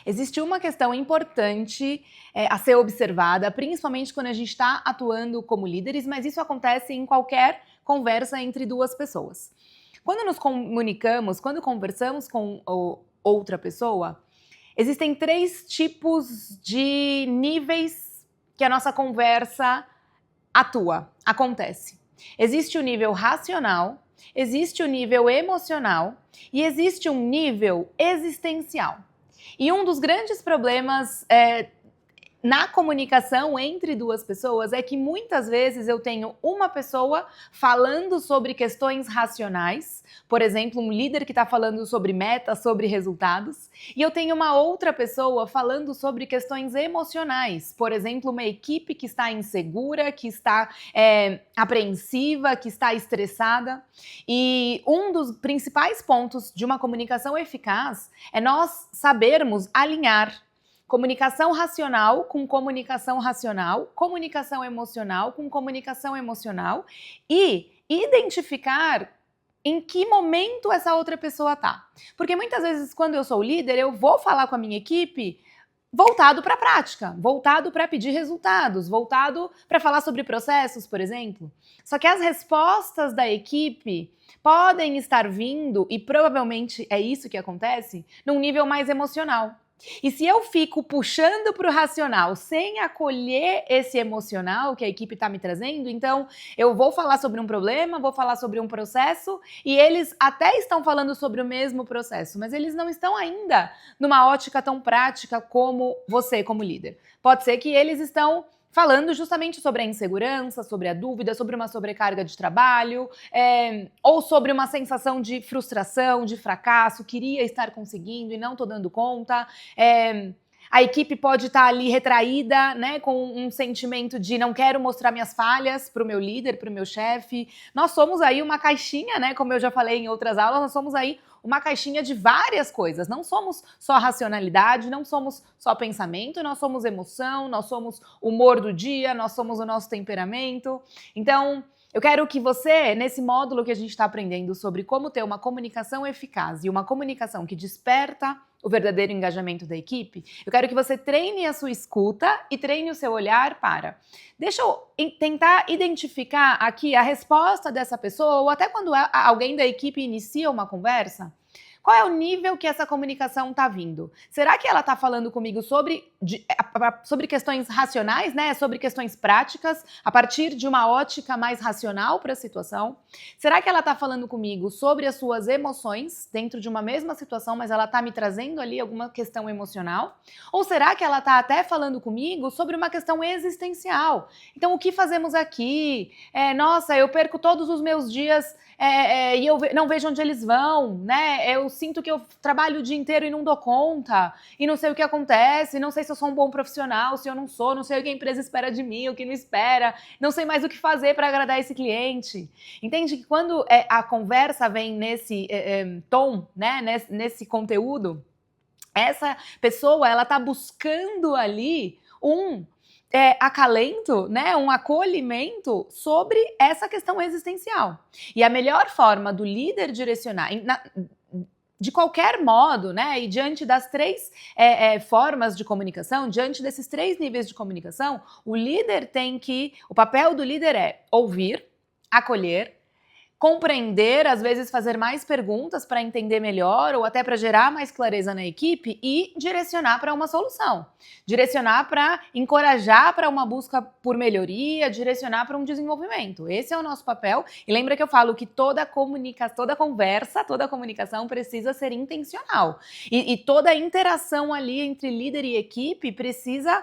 Existe uma questão importante a ser observada, principalmente quando a gente está atuando como líderes, mas isso acontece em qualquer conversa entre duas pessoas. Quando nos comunicamos, quando conversamos com outra pessoa, existem 3 tipos de níveis que a nossa conversa acontece. Existe o nível racional, existe o nível emocional e existe um nível existencial. E um dos grandes problemas na comunicação entre duas pessoas é que muitas vezes eu tenho uma pessoa falando sobre questões racionais, por exemplo, um líder que está falando sobre metas, sobre resultados, e eu tenho uma outra pessoa falando sobre questões emocionais, por exemplo, uma equipe que está insegura, que está apreensiva, que está estressada. E um dos principais pontos de uma comunicação eficaz é nós sabermos alinhar comunicação racional com comunicação racional, comunicação emocional com comunicação emocional e identificar em que momento essa outra pessoa tá. Porque muitas vezes, quando eu sou líder, eu vou falar com a minha equipe voltado para a prática, voltado para pedir resultados, voltado para falar sobre processos, por exemplo. Só que as respostas da equipe podem estar vindo, e provavelmente é isso que acontece, num nível mais emocional. E se eu fico puxando para o racional sem acolher esse emocional que a equipe está me trazendo, então eu vou falar sobre um problema, vou falar sobre um processo e eles até estão falando sobre o mesmo processo, mas eles não estão ainda numa ótica tão prática como você, como líder. Pode ser que eles estão falando justamente sobre a insegurança, sobre a dúvida, sobre uma sobrecarga de trabalho, ou sobre uma sensação de frustração, de fracasso, queria estar conseguindo e não estou dando conta. A equipe pode estar ali retraída, né, com um sentimento de não quero mostrar minhas falhas para o meu líder, para o meu chefe. Nós somos aí uma caixinha, né, como eu já falei em outras aulas, nós somos aí uma caixinha de várias coisas. Não somos só racionalidade, não somos só pensamento, nós somos emoção, nós somos humor do dia, nós somos o nosso temperamento. Então, eu quero que você, nesse módulo que a gente está aprendendo sobre como ter uma comunicação eficaz e uma comunicação que desperta o verdadeiro engajamento da equipe, eu quero que você treine a sua escuta e treine o seu olhar para... Deixa eu tentar identificar aqui a resposta dessa pessoa, ou até quando alguém da equipe inicia uma conversa, qual é o nível que essa comunicação está vindo? Será que ela está falando comigo sobre questões racionais, né? Sobre questões práticas, a partir de uma ótica mais racional para a situação? Será que ela está falando comigo sobre as suas emoções dentro de uma mesma situação, mas ela está me trazendo ali alguma questão emocional? Ou será que ela está até falando comigo sobre uma questão existencial? Então, o que fazemos aqui? Nossa, eu perco todos os meus dias e eu não vejo onde eles vão, né? Eu sinto que eu trabalho o dia inteiro e não dou conta, e não sei o que acontece, não sei se eu sou um bom profissional, se eu não sou, não sei o que a empresa espera de mim, o que não espera, não sei mais o que fazer para agradar esse cliente. Entende que quando a conversa vem nesse tom, né, nesse conteúdo, essa pessoa, ela tá buscando ali acalento, né, um acolhimento sobre essa questão existencial. E a melhor forma do líder direcionar, de qualquer modo, né, e diante das 3 formas de comunicação, diante desses 3 níveis de comunicação, o papel do líder é ouvir, acolher, compreender, às vezes fazer mais perguntas para entender melhor ou até para gerar mais clareza na equipe e direcionar para uma solução. Direcionar para encorajar para uma busca por melhoria, direcionar para um desenvolvimento. Esse é o nosso papel. E lembra que eu falo que toda comunicação precisa ser intencional. E toda interação ali entre líder e equipe precisa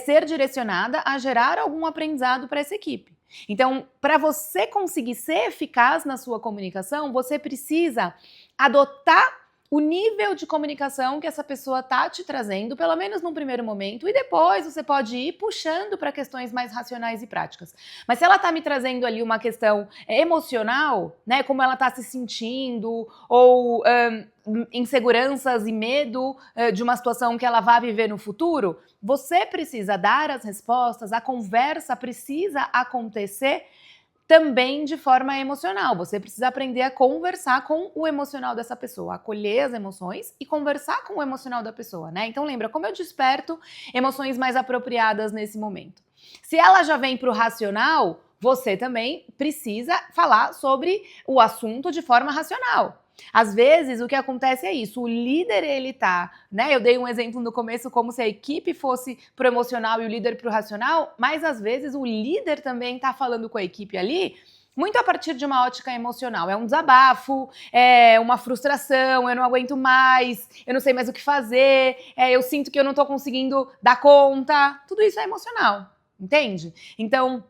ser direcionada a gerar algum aprendizado para essa equipe. Então, para você conseguir ser eficaz na sua comunicação, você precisa adotar o nível de comunicação que essa pessoa está te trazendo, pelo menos num primeiro momento, e depois você pode ir puxando para questões mais racionais e práticas. Mas se ela está me trazendo ali uma questão emocional, né, como ela está se sentindo, ou inseguranças e medo de uma situação que ela vai viver no futuro, você precisa dar as respostas, a conversa precisa acontecer também de forma emocional. Você precisa aprender a conversar com o emocional dessa pessoa, acolher as emoções e conversar com o emocional da pessoa, né? Então lembra, como eu desperto emoções mais apropriadas nesse momento? Se ela já vem para o racional, você também precisa falar sobre o assunto de forma racional. Às vezes, o que acontece é isso, o líder, ele tá, né, eu dei um exemplo no começo como se a equipe fosse pro emocional e o líder pro racional, mas às vezes o líder também tá falando com a equipe ali, muito a partir de uma ótica emocional. É um desabafo, é uma frustração, eu não aguento mais, eu não sei mais o que fazer, eu sinto que eu não tô conseguindo dar conta, tudo isso é emocional, entende? Então,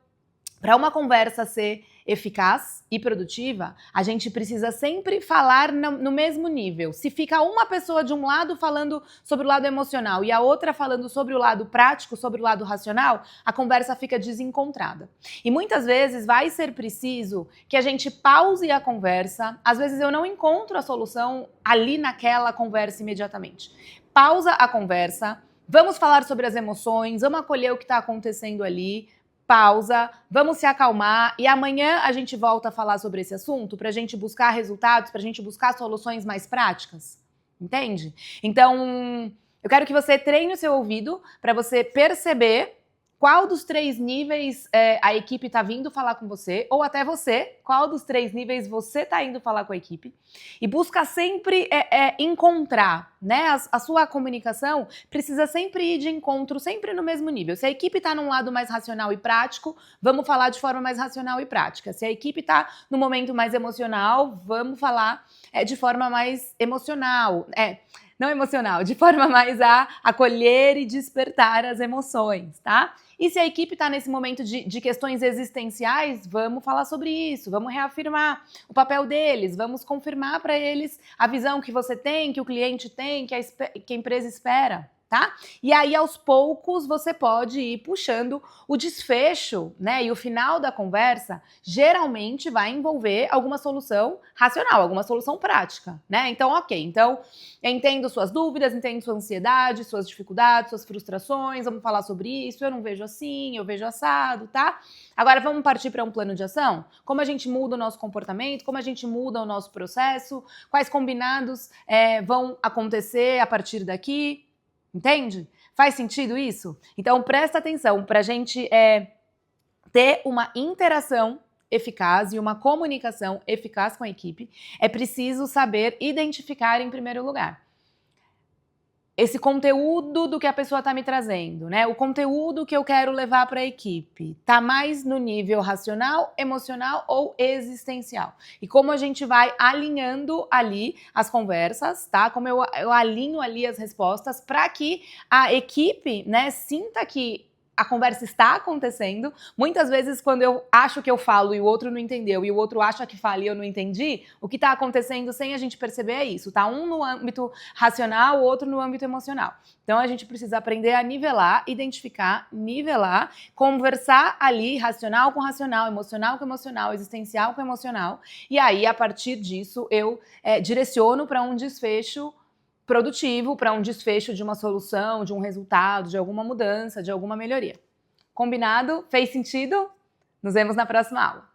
para uma conversa ser eficaz e produtiva, a gente precisa sempre falar no mesmo nível. Se fica uma pessoa de um lado falando sobre o lado emocional e a outra falando sobre o lado prático, sobre o lado racional, a conversa fica desencontrada. E muitas vezes vai ser preciso que a gente pause a conversa. Às vezes eu não encontro a solução ali naquela conversa imediatamente. Pausa a conversa, vamos falar sobre as emoções, vamos acolher o que está acontecendo ali, pausa, vamos se acalmar e amanhã a gente volta a falar sobre esse assunto para a gente buscar resultados, para a gente buscar soluções mais práticas, entende? Então, eu quero que você treine o seu ouvido para você perceber qual dos 3 níveis a equipe está vindo falar com você, ou até você, qual dos 3 níveis você está indo falar com a equipe. E busca sempre encontrar, né? A sua comunicação precisa sempre ir de encontro, sempre no mesmo nível. Se a equipe está num lado mais racional e prático, vamos falar de forma mais racional e prática. Se a equipe está no momento mais emocional, vamos falar de forma mais emocional. Não emocional, de forma mais a acolher e despertar as emoções, tá? E se a equipe está nesse momento de questões existenciais, vamos falar sobre isso, vamos reafirmar o papel deles, vamos confirmar para eles a visão que você tem, que o cliente tem, que a empresa espera. Tá? E aí, aos poucos, você pode ir puxando o desfecho, né? E o final da conversa geralmente vai envolver alguma solução racional, alguma solução prática, né? Então, ok. Então, eu entendo suas dúvidas, entendo sua ansiedade, suas dificuldades, suas frustrações, vamos falar sobre isso, eu não vejo assim, eu vejo assado, tá? Agora, vamos partir para um plano de ação? Como a gente muda o nosso comportamento, como a gente muda o nosso processo, quais combinados vão acontecer a partir daqui? Entende? Faz sentido isso? Então presta atenção, para a gente ter uma interação eficaz e uma comunicação eficaz com a equipe, é preciso saber identificar em primeiro lugar esse conteúdo do que a pessoa está me trazendo, né? O conteúdo que eu quero levar para a equipe está mais no nível racional, emocional ou existencial. E como a gente vai alinhando ali as conversas, tá? Como eu alinho ali as respostas para que a equipe, né, sinta que a conversa está acontecendo. Muitas vezes, quando eu acho que eu falo e o outro não entendeu, e o outro acha que fala e eu não entendi, o que está acontecendo sem a gente perceber é isso, tá? Um no âmbito racional, o outro no âmbito emocional. Então, a gente precisa aprender a nivelar, identificar, nivelar, conversar ali, racional com racional, emocional com emocional, existencial com emocional, e aí, a partir disso, eu direciono para um desfecho produtivo, para um desfecho de uma solução, de um resultado, de alguma mudança, de alguma melhoria. Combinado? Fez sentido? Nos vemos na próxima aula.